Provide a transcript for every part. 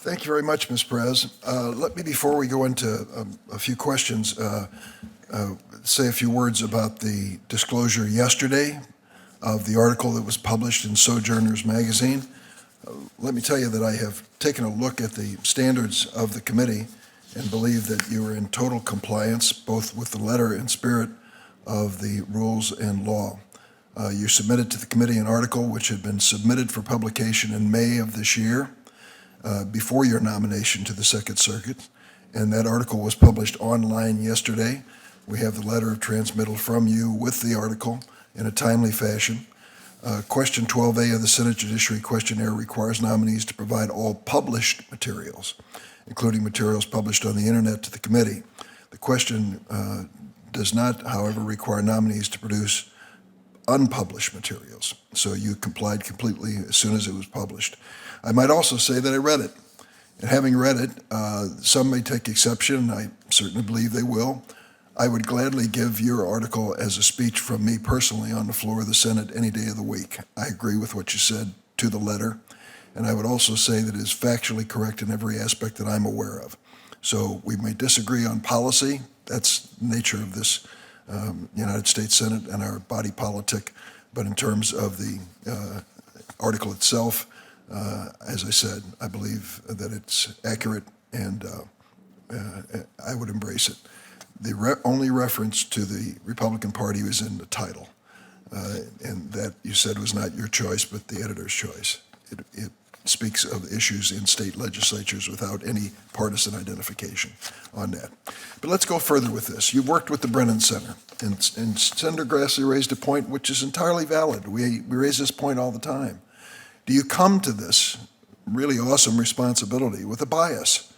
Thank you very much, Ms. Perez. Let me, before we go into a few questions, say a few words about the disclosure yesterday of the article that was published in Sojourners magazine. Let me tell you that I have taken a look at the standards of the committee and believe that you are in total compliance both with the letter and spirit of the rules and law. You submitted to the committee an article which had been submitted for publication in May of this year, before your nomination to the Second Circuit, and that article was published online yesterday. We have the letter of transmittal from you with the article in a timely fashion. Question 12A of the Senate Judiciary Questionnaire requires nominees to provide all published materials, including materials published on the internet, to the committee. The question does not, however, require nominees to produce unpublished materials, so you complied completely as soon as it was published. I might also say that I read it, and having read it, some may take exception. I certainly believe they will. I would gladly give your article as a speech from me personally on the floor of the Senate any day of the week. I agree with what you said to the letter, and I would also say that it is factually correct in every aspect that I'm aware of. So we may disagree on policy. That's the nature of this United States Senate and our body politic, but in terms of the article itself, as I said, I believe that it's accurate, and I would embrace it. The only reference to the Republican Party was in the title, and that you said was not your choice, but the editor's choice. It speaks of issues in state legislatures without any partisan identification on that. But let's go further with this. You've worked with the Brennan Center, and Senator Grassley raised a point which is entirely valid. We raise this point all the time. Do you come to this really awesome responsibility with a bias?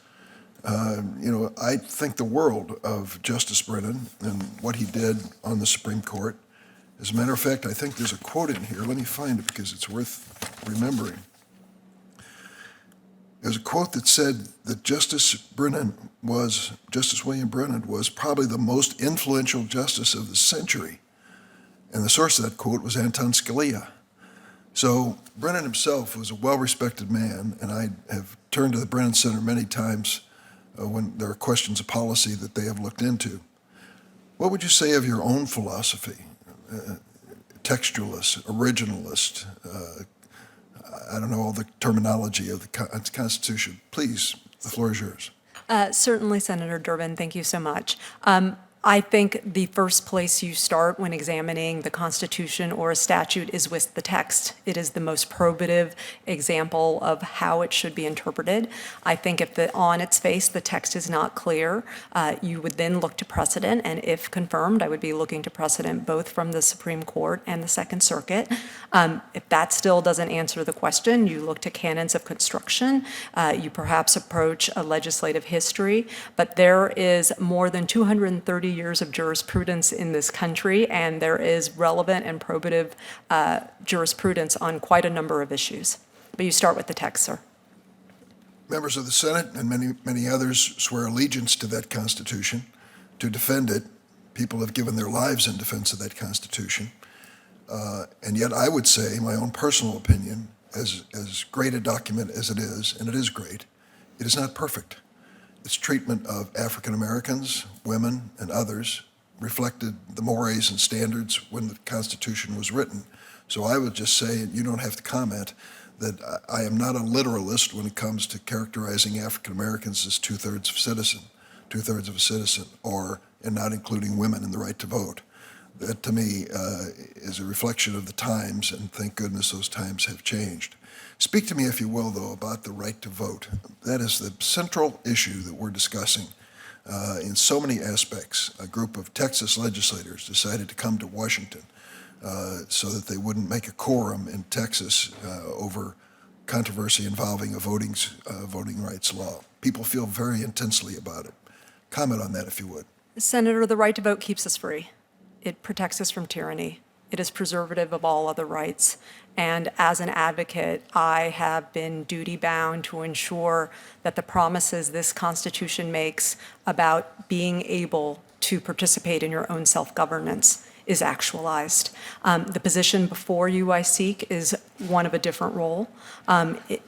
I think the world of Justice Brennan and what he did on the Supreme Court. As a matter of fact, I think there's a quote in here. Let me find it because it's worth remembering. There's a quote that said that Justice William Brennan was probably the most influential justice of the century. And the source of that quote was Anton Scalia. So Brennan himself was a well-respected man, and I have turned to the Brennan Center many times when there are questions of policy that they have looked into. What would you say of your own philosophy? Textualist, originalist, I don't know all the terminology of the Constitution. Please, the floor is yours. Certainly, Senator Durbin, thank you so much. I think the first place you start when examining the Constitution or a statute is with the text. It is the most probative example of how it should be interpreted. I think if on its face the text is not clear, you would then look to precedent, and if confirmed, I would be looking to precedent both from the Supreme Court and the Second Circuit. If that still doesn't answer the question, you look to canons of construction. You perhaps approach a legislative history, but there is more than 230 years of jurisprudence in this country, and there is relevant and probative jurisprudence on quite a number of issues. But you start with the text, sir. Members of the Senate and many others swear allegiance to that Constitution, to defend it. People have given their lives in defense of that Constitution. And yet I would say, my own personal opinion, as great a document as it is, and it is great, it is not perfect. Its treatment of African Americans, women, and others reflected the mores and standards when the Constitution was written. So I would just say, and you don't have to comment, that I am not a literalist when it comes to characterizing African Americans as two-thirds of a citizen, and not including women in the right to vote. That, to me, is a reflection of the times, and thank goodness those times have changed. Speak to me, if you will, though, about the right to vote. That is the central issue that we're discussing in so many aspects. A group of Texas legislators decided to come to Washington so that they wouldn't make a quorum in Texas over controversy involving a voting rights law. People feel very intensely about it. Comment on that, if you would. Senator, the right to vote keeps us free. It protects us from tyranny. It is preservative of all other rights. And as an advocate, I have been duty-bound to ensure that the promises this Constitution makes about being able to participate in your own self-governance is actualized. The position before you I seek is one of a different role,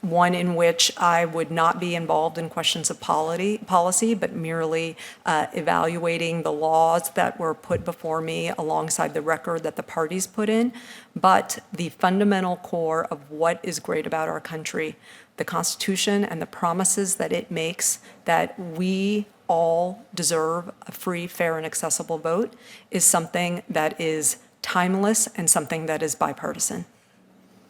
one in which I would not be involved in questions of policy, but merely evaluating the laws that were put before me alongside the record that the parties put in. But the fundamental core of what is great about our country, the Constitution and the promises that it makes that we all deserve a free, fair, and accessible vote, is something that is timeless and something that is bipartisan.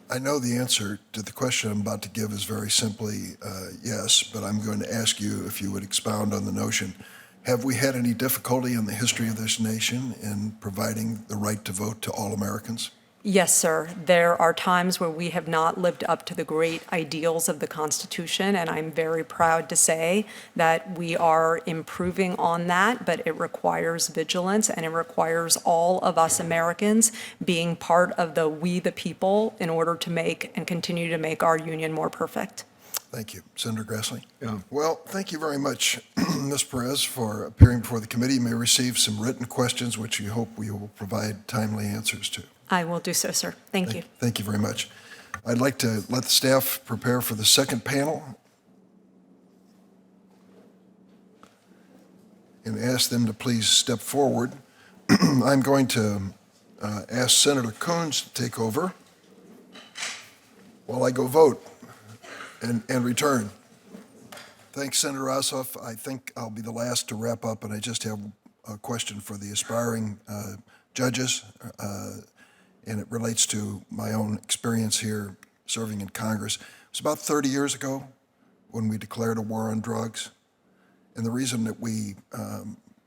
I know the answer to the question I'm about to give is very simply yes, but I'm going to ask you if you would expound on the notion. Have we had any difficulty in the history of this nation in providing the right to vote to all Americans? Yes, sir. There are times where we have not lived up to the great ideals of the Constitution, and I'm very proud to say that we are improving on that, but it requires vigilance, and it requires all of us Americans being part of the we the people in order to make and continue to make our union more perfect. Thank you. Senator Grassley? Yeah. Well, thank you very much, Ms. Perez, for appearing before the committee. You may receive some written questions, which we hope we will provide timely answers to. I will do so, sir. Thank you. Thank you very much. I'd like to let the staff prepare for the second panel and ask them to please step forward. I'm going to ask Senator Coons to take over while I go vote and return. Thanks, Senator Ossoff. I think I'll be the last to wrap up, and I just have a question for the aspiring judges, and it relates to my own experience here serving in Congress. It was about 30 years ago when we declared a war on drugs, and the reason that we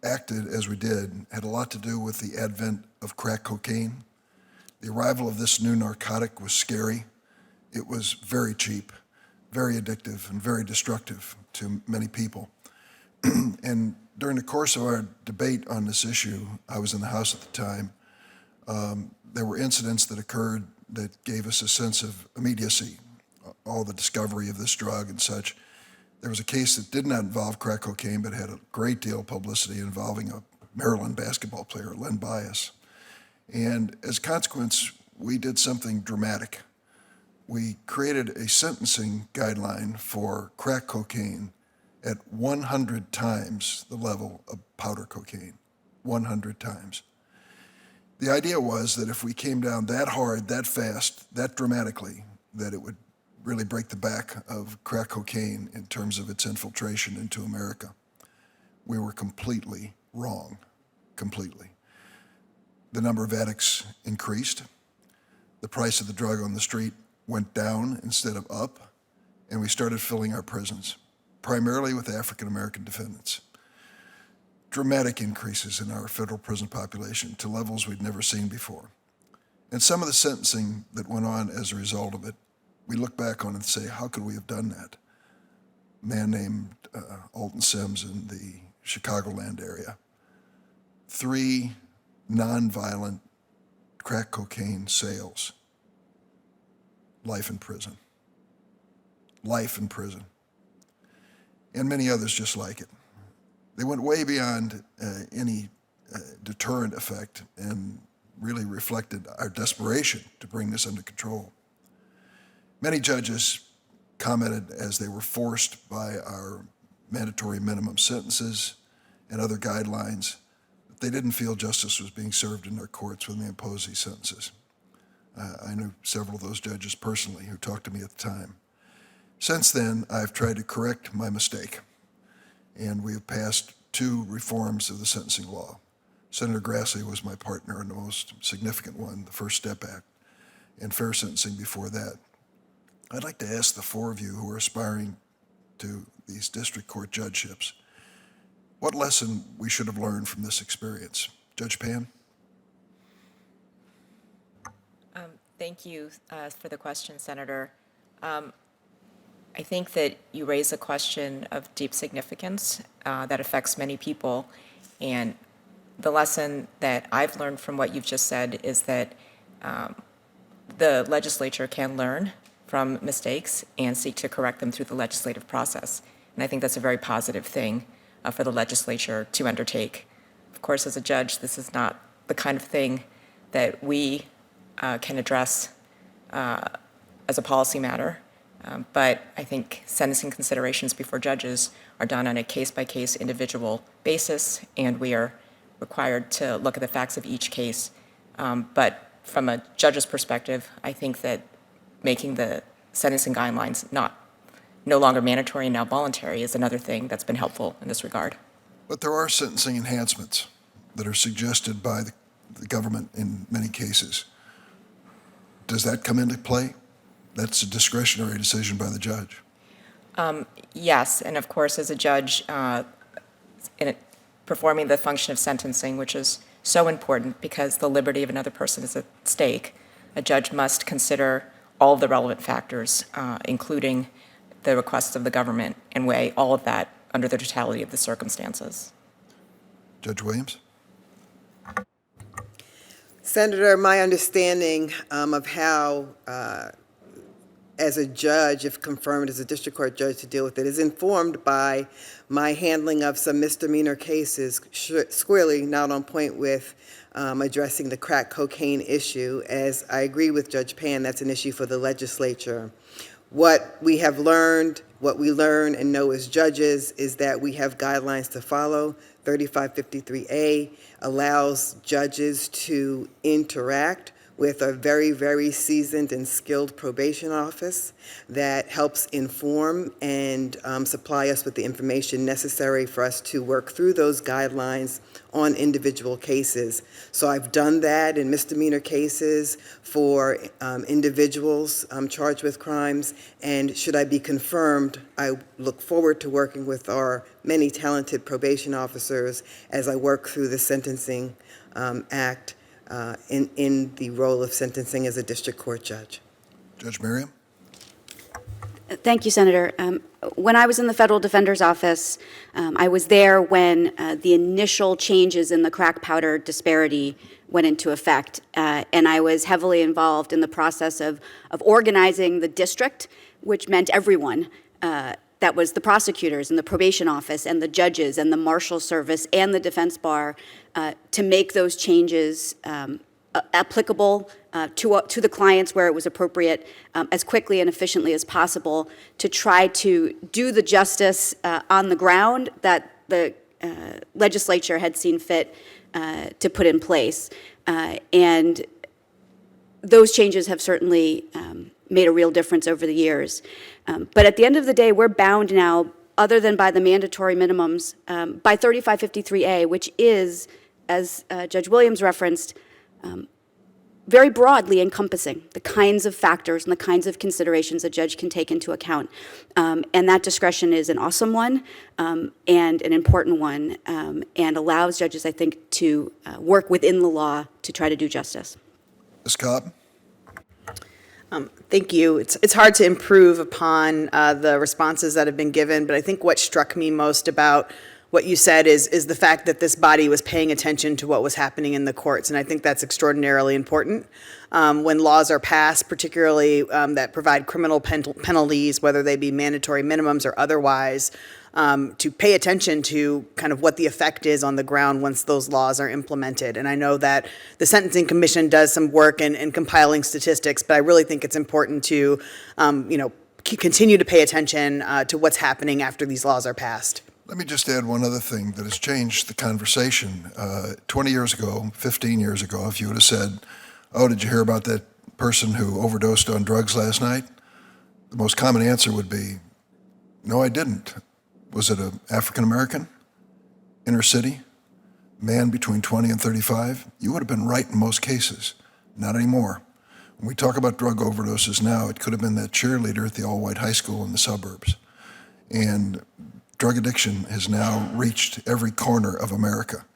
acted as we did had a lot to do with the advent of crack cocaine. The arrival of this new narcotic was scary. It was very cheap, very addictive, and very destructive to many people. And during the course of our debate on this issue, I was in the House at the time, there were incidents that occurred that gave us a sense of immediacy, all the discovery of this drug and such. There was a case that did not involve crack cocaine, but had a great deal of publicity involving a Maryland basketball player, Len Bias. And as a consequence, we did something dramatic. We created a sentencing guideline for crack cocaine at 100 times the level of powder cocaine, 100 times. The idea was that if we came down that hard, that fast, that dramatically, that it would really break the back of crack cocaine in terms of its infiltration into America. We were completely wrong, completely. The number of addicts increased. The price of the drug on the street went down instead of up, and we started filling our prisons, primarily with African-American defendants. Dramatic increases in our federal prison population to levels we'd never seen before. And some of the sentencing that went on as a result of it, we look back on and say, how could we have done that? A man named Alton Sims in the Chicagoland area. 3 nonviolent crack cocaine sales. Life in prison. Life in prison. And many others just like it. They went way beyond any deterrent effect and really reflected our desperation to bring this under control. Many judges commented as they were forced by our mandatory minimum sentences and other guidelines that they didn't feel justice was being served in their courts when they imposed these sentences. I knew several of those judges personally who talked to me at the time. Since then, I've tried to correct my mistake, and we have passed 2 reforms of the sentencing law. Senator Grassley was my partner in the most significant one, the First Step Act, and fair sentencing before that. I'd like to ask the 4 of you who are aspiring to these district court judgeships, what lesson we should have learned from this experience. Judge Pan? Thank you for the question, Senator. I think that you raise a question of deep significance that affects many people. And the lesson that I've learned from what you've just said is that the legislature can learn from mistakes and seek to correct them through the legislative process. And I think that's a very positive thing for the legislature to undertake. Of course, as a judge, this is not the kind of thing that we can address as a policy matter. But I think sentencing considerations before judges are done on a case-by-case individual basis, and we are required to look at the facts of each case. But from a judge's perspective, I think that making the sentencing guidelines no longer mandatory and now voluntary is another thing that's been helpful in this regard. But there are sentencing enhancements that are suggested by the government in many cases. Does that come into play? That's a discretionary decision by the judge. Yes, and of course, as a judge, performing the function of sentencing, which is so important because the liberty of another person is at stake, a judge must consider all of the relevant factors, including the requests of the government, and weigh all of that under the totality of the circumstances. Judge Williams? Senator, my understanding of how, as a judge, if confirmed as a district court judge to deal with it, is informed by my handling of some misdemeanor cases squarely not on point with addressing the crack cocaine issue. As I agree with Judge Pan, that's an issue for the legislature. What we have learned, what we learn and know as judges, is that we have guidelines to follow. 3553A allows judges to interact with a very, very seasoned and skilled probation office that helps inform and supply us with the information necessary for us to work through those guidelines on individual cases. So I've done that in misdemeanor cases for individuals charged with crimes, and should I be confirmed, I look forward to working with our many talented probation officers as I work through the Sentencing Act in the role of sentencing as a district court judge. Judge Merriam? Thank you, Senator. When I was in the Federal Defender's Office, I was there when the initial changes in the crack powder disparity went into effect, and I was heavily involved in the process of organizing the district, which meant everyone. That was the prosecutors and the probation office and the judges and the marshal service and the defense bar to make those changes applicable to the clients where it was appropriate as quickly and efficiently as possible, to try to do the justice on the ground that the legislature had seen fit to put in place. And those changes have certainly made a real difference over the years. But at the end of the day, we're bound now, other than by the mandatory minimums, by 3553A, which is, as Judge Williams referenced, very broadly encompassing the kinds of factors and the kinds of considerations a judge can take into account. And that discretion is an awesome one and an important one, and allows judges, I think, to work within the law to try to do justice. Ms. Cobb? Thank you. It's hard to improve upon the responses that have been given, but I think what struck me most about what you said is the fact that this body was paying attention to what was happening in the courts, and I think that's extraordinarily important. When laws are passed, particularly that provide criminal penalties, whether they be mandatory minimums or otherwise, to pay attention to kind of what the effect is on the ground once those laws are implemented. And I know that the Sentencing Commission does some work in compiling statistics, but I really think it's important to, continue to pay attention to what's happening after these laws are passed. Let me just add one other thing that has changed the conversation. 20 years ago, 15 years ago, if you would have said, oh, did you hear about that person who overdosed on drugs last night? The most common answer would be, no, I didn't. Was it an African-American, inner city, man between 20 and 35? You would have been right in most cases. Not anymore. When we talk about drug overdoses now, it could have been that cheerleader at the all-white high school in the suburbs. And drug addiction has now reached every corner of America,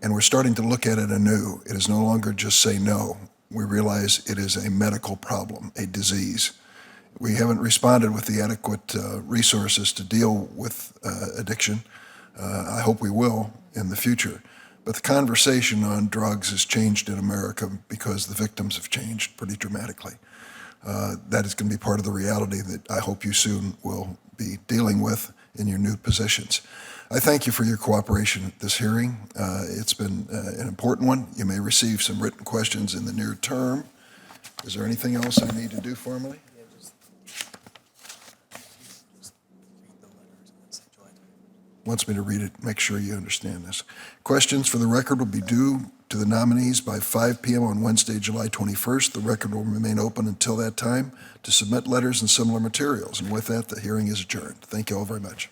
and we're starting to look at it anew. It is no longer just say no. We realize it is a medical problem, a disease. We haven't responded with the adequate resources to deal with addiction. I hope we will in the future. But the conversation on drugs has changed in America because the victims have changed pretty dramatically. That is going to be part of the reality that I hope you soon will be dealing with in your new positions. I thank you for your cooperation at this hearing. It's been an important one. You may receive some written questions in the near term. Is there anything else I need to do formally? Wants me to read it, make sure you understand this. Questions for the record will be due to the nominees by 5 p.m. on Wednesday, July 21st. The record will remain open until that time to submit letters and similar materials. And with that, the hearing is adjourned. Thank you all very much.